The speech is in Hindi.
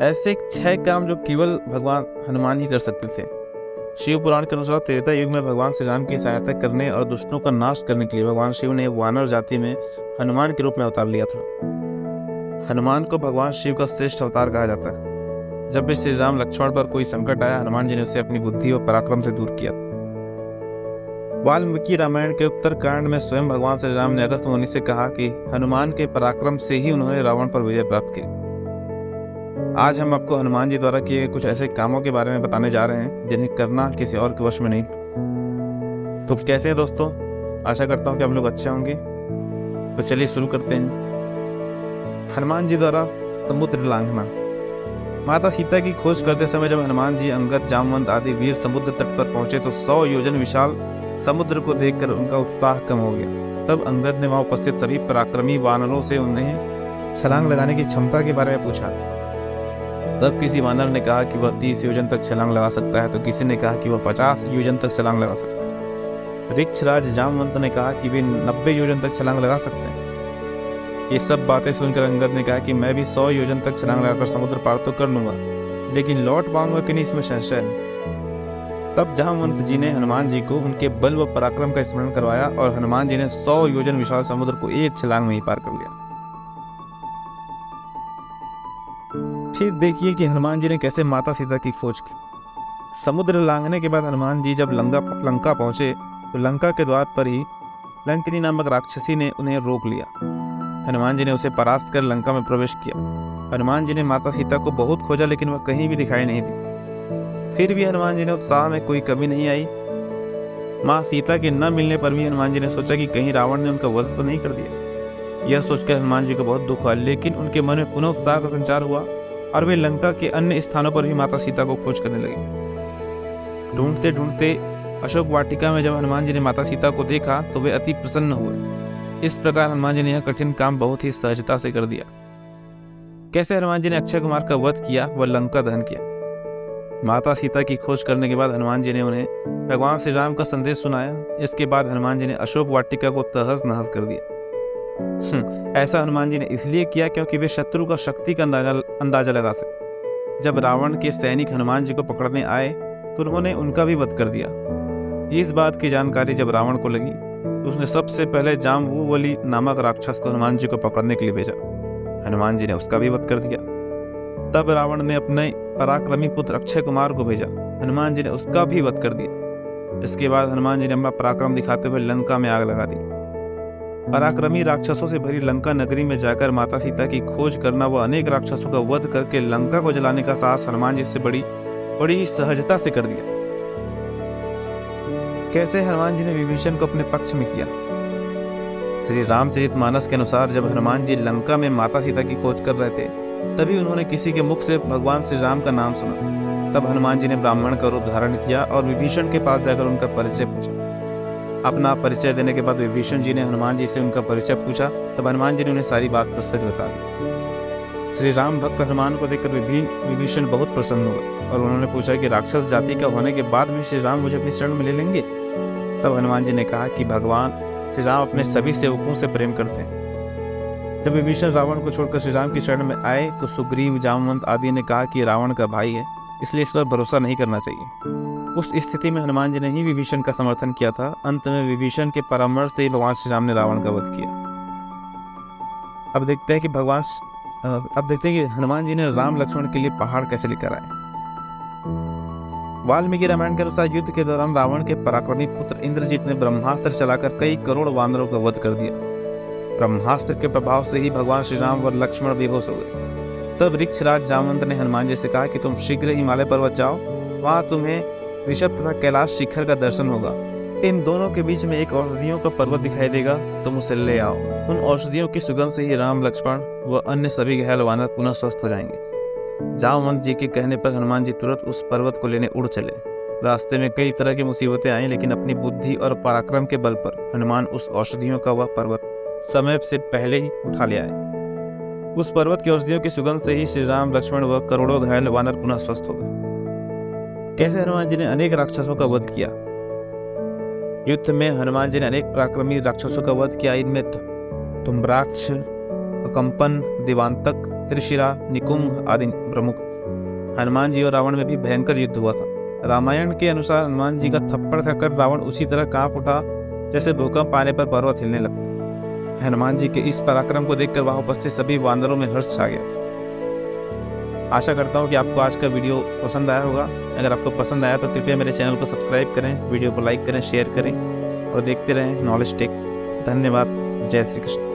ऐसे 6 काम जो केवल भगवान हनुमान ही कर सकते थे। शिव पुराण के अनुसार त्रेता युग में भगवान श्री राम की सहायता करने और दुष्टों का नाश करने के लिए भगवान शिव ने वानर जाति में हनुमान के रूप में अवतार लिया था। हनुमान को भगवान शिव का श्रेष्ठ अवतार कहा जाता है। जब भी श्री राम लक्ष्मण पर कोई संकट आया, हनुमान जी ने उसे अपनी बुद्धि और पराक्रम से दूर किया। वाल्मीकि रामायण के उत्तरकांड में स्वयं भगवान श्री राम ने अगस्त्य मुनि से कहा कि हनुमान के पराक्रम से ही उन्होंने रावण पर विजय प्राप्त की। आज हम आपको हनुमान जी द्वारा किए कुछ ऐसे कामों के बारे में बताने जा रहे हैं जिन्हें करना किसी और के वश में नहीं। तो कैसे हैं दोस्तों? आशा करता हूँ कि आप लोग अच्छे होंगे। तो चलिए शुरू करते हैं। हनुमान जी द्वारा समुद्र लांघना। माता सीता की खोज करते समय जब हनुमान जी, अंगद, जामवंत आदि वीर समुद्र तट पर पहुंचे तो 100 योजन विशाल समुद्र को देखकर उनका उत्साह कम हो गया। तब अंगद ने वहां उपस्थित सभी पराक्रमी वानरों से उन्हें छलांग लगाने की क्षमता के बारे में पूछा। तब किसी वानर ने कहा कि वह 30 योजन तक छलांग लगा सकता है, तो किसी ने कहा कि वह 50 योजन तक छलांग लगा सकता है। ऋक्षराज जामवंत ने कहा कि वे 90 योजन तक छलांग लगा सकते हैं। ये सब बातें सुनकर अंगद ने कहा कि मैं भी 100 योजन तक छलांग लगाकर समुद्र पार तो कर लूंगा, लेकिन लौट पाऊंगा कि नहीं, इसमें संशय है। तब जामवंत जी ने हनुमान जी को उनके बल व पराक्रम का स्मरण करवाया और हनुमान जी ने 100 योजन विशाल समुद्र को एक छलांग में ही पार कर लिया। फिर देखिए कि हनुमान जी ने कैसे माता सीता की खोज की। समुद्र लांघने के बाद हनुमान जी जब लंका पहुंचे तो लंका के द्वार पर ही लंकिनी नामक राक्षसी ने उन्हें रोक लिया। हनुमान जी ने उसे परास्त कर लंका में प्रवेश किया। हनुमान जी ने माता सीता को बहुत खोजा, लेकिन वह कहीं भी दिखाई नहीं दी। फिर भी हनुमान जी ने उत्साह में कोई कमी नहीं आई। माँ सीता के न मिलने पर भी हनुमान जी ने सोचा कि कहीं रावण ने उनका वध तो नहीं कर दिया। यह सोचकर हनुमान जी को बहुत दुख हुआ, लेकिन उनके मन में पुनः उत्साह का संचार हुआ और वे लंका के अन्य स्थानों पर भी माता सीता को खोज करने लगे। ढूंढते ढूंढते अशोक वाटिका में जब हनुमान जी ने माता सीता को देखा तो वे अति प्रसन्न हुए। इस प्रकार हनुमान जी ने यह कठिन काम बहुत ही सहजता से कर दिया। कैसे हनुमान जी ने अक्षय कुमार का वध किया व लंका दहन किया। माता सीता की खोज करने के बाद हनुमान जी ने उन्हें भगवान श्री राम का संदेश सुनाया। इसके बाद हनुमान जी ने अशोक वाटिका को तहस नहस कर दिया। ऐसा हनुमान जी ने इसलिए किया क्योंकि वे शत्रु का शक्ति का अंदाजा लगा सके। जब रावण के सैनिक हनुमान जी को पकड़ने आए तो उन्होंने उनका भी वध कर दिया। इस बात की जानकारी जब रावण को लगी तो उसने सबसे पहले जाम्बूवली नामक राक्षस को हनुमान जी को पकड़ने के लिए भेजा। हनुमान जी ने उसका भी वध कर दिया। तब रावण ने अपने पराक्रमी पुत्र अक्षय कुमार को भेजा। हनुमान जी ने उसका भी वध कर दिया। इसके बाद हनुमान जी ने अपना पराक्रम दिखाते हुए लंका में आग लगा दी। पराक्रमी राक्षसों से भरी लंका नगरी में जाकर माता सीता की खोज करना व अनेक राक्षसों का वध करके लंका को जलाने का साहस हनुमान जी से बड़ी सहजता से कर दिया। कैसे हनुमान जी ने विभीषण को अपने पक्ष में किया। श्री रामचरितमानस के अनुसार जब हनुमान जी लंका में माता सीता की खोज कर रहे थे तभी उन्होंने किसी के मुख से भगवान श्री राम का नाम सुना। तब हनुमान जी ने ब्राह्मण का रूप धारण किया और विभीषण के पास जाकर उनका परिचय पूछा। अपना परिचय देने के बाद विभीषण जी ने हनुमान जी से उनका परिचय पूछा। तब हनुमान जी ने उन्हें सारी बात सच बता दी। श्री राम भक्त हनुमान को देखकर विभीषण बहुत प्रसन्न हुए और उन्होंने पूछा कि राक्षस जाति का होने के बाद भी श्री राम मुझे अपनी शरण में ले लेंगे। तब हनुमान जी ने कहा कि भगवान श्री राम अपने सभी सेवकों से प्रेम करते हैं। जब विभीषण रावण को छोड़कर श्री राम की शरण में आए तो सुग्रीव, जामवंत आदि ने कहा कि रावण का भाई है, इसलिए इस पर भरोसा नहीं करना चाहिए। उस स्थिति में हनुमान जी ने ही विभीषण का समर्थन किया था। अंत में विभीषण के परामर्श से ही भगवान श्री राम ने रावण का वध किया। अब देखते हैं कि हनुमान जी ने राम लक्ष्मण के लिए पहाड़ कैसे लेकर आए। वाल्मीकि रामायण के अनुसार युद्ध के दौरान रावण के पराक्रमी पुत्र इंद्रजीत ने ब्रह्मास्त्र चलाकर कई करोड़ वानरों का वध कर दिया। ब्रह्मास्त्र के प्रभाव से ही भगवान श्री राम और लक्ष्मण बेहोश हो गए। तब ऋक्षराज जामवंत ने हनुमान जी से कहा कि तुम शीघ्र हिमालय पर्वत जाओ, वहां तुम्हें ऋषभ तथा कैलाश शिखर का दर्शन होगा। इन दोनों के बीच में एक औषधियों का पर्वत दिखाई देगा, तुम उसे ले आओ। उन औषधियों की सुगंध से ही राम, लक्ष्मण व अन्य सभी घायल वानर पुनः स्वस्थ हो जाएंगे। जामवंत जी के कहने पर हनुमान जी तुरंत उस पर्वत को लेने उड़ चले। रास्ते में कई तरह की मुसीबतें आई, लेकिन अपनी बुद्धि और पराक्रम के बल पर हनुमान उस औषधियों का वह पर्वत समय से पहले ही उठा ले आए। उस पर्वत की औषधियों की सुगंध से ही श्री राम, लक्ष्मण व करोड़ों घायल वानर पुनः स्वस्थ हो गए। कैसे हनुमान जी ने अनेक राक्षसों का वध किया। युद्ध में हनुमान जी ने अनेक पराक्रमी राक्षसों का वध किया। इनमें तुम्राक्ष, अकंपन, दिवांतक, त्रिशिरा, निकुंभ आदि प्रमुख। हनुमान जी और रावण में भी भयंकर युद्ध हुआ था। रामायण के अनुसार हनुमान जी का थप्पड़ खाकर रावण उसी तरह कांप उठा जैसे भूकंप आने पर पर्वत हिलने लगता। हनुमान जी के इस पराक्रम को देखकर वहां उपस्थित सभी वानरों में हर्ष छा गया। आशा करता हूँ कि आपको आज का वीडियो पसंद आया होगा। अगर आपको पसंद आया तो कृपया मेरे चैनल को सब्सक्राइब करें, वीडियो को लाइक करें, शेयर करें और देखते रहें नॉलेज टेक। धन्यवाद। जय श्री कृष्ण।